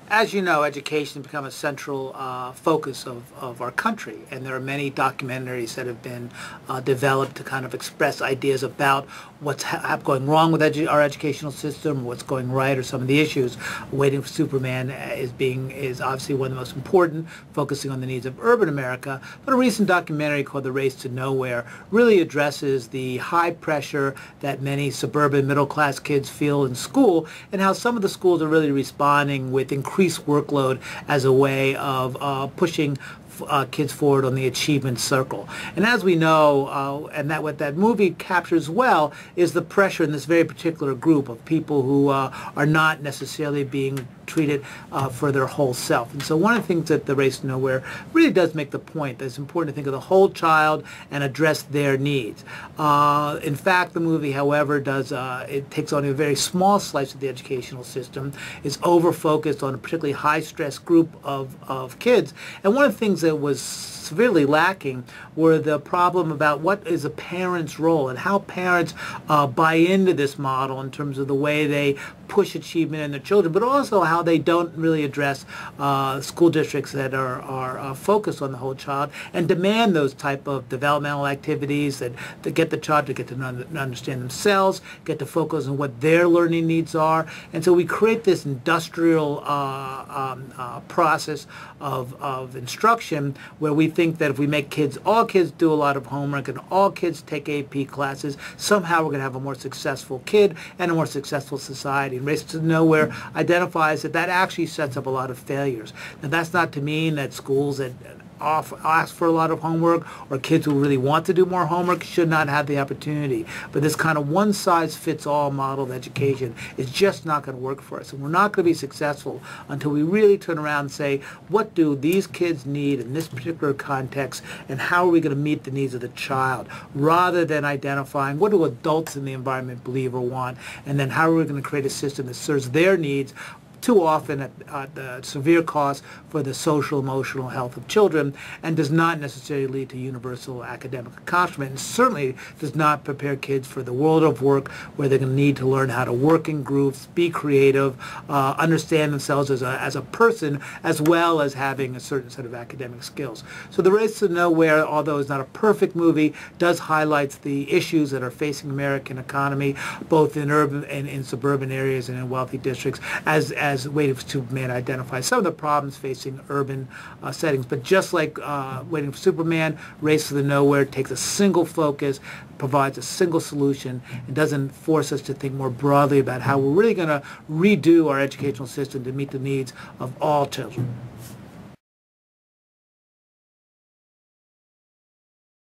As you know, education has become a central focus of our country, and there are many documentaries that have been developed to kind of express ideas about what's going wrong with our educational system, what's going right, or some of the issues. Waiting for Superman is obviously one of the most important, focusing on the needs of urban America. But a recent documentary called The Race to Nowhere really addresses the high pressure that many suburban middle-class kids feel in school, and how some of the schools are really responding with increased workload as a way of pushing kids forward on the achievement circle. And as we know, and that what that movie captures well, is the pressure in this very particular group of people who are not necessarily being treated for their whole self. And so one of the things that The Race to Nowhere really does make the point that it's important to think of the whole child and address their needs. In fact, the movie, however, it takes on a very small slice of the educational system. It's over-focused on a particularly high-stress group of kids. And one of the things that was severely lacking were the problem about what is a parent's role and how parents buy into this model in terms of the way they push achievement in their children, but also how they don't really address school districts that are focused on the whole child and demand those type of developmental activities that get the child to get to understand themselves, get to focus on what their learning needs are. And so we create this industrial process of instruction where we think that if we make all kids do a lot of homework and all kids take AP classes, somehow we're going to have a more successful kid and a more successful society. And Race to Nowhere identifies that actually sets up a lot of failures. Now, that's not to mean that schools that ask for a lot of homework or kids who really want to do more homework should not have the opportunity. But this kind of one-size-fits-all model of education is just not going to work for us. And we're not going to be successful until we really turn around and say, what do these kids need in this particular context, and how are we going to meet the needs of the child, rather than identifying what do adults in the environment believe or want, and then how are we going to create a system that serves their needs, too often at the severe cost for the social, emotional health of children, and does not necessarily lead to universal academic accomplishment, and certainly does not prepare kids for the world of work where they're going to need to learn how to work in groups, be creative, understand themselves as a person, as well as having a certain set of academic skills. So The Race to Nowhere, although it's not a perfect movie, does highlight the issues that are facing American economy, both in urban and in suburban areas and in wealthy districts, as Waiting for Superman identifies some of the problems facing urban settings. But just like Waiting for Superman, Race to Nowhere takes a single focus, provides a single solution, and doesn't force us to think more broadly about how we're really going to redo our educational system to meet the needs of all children.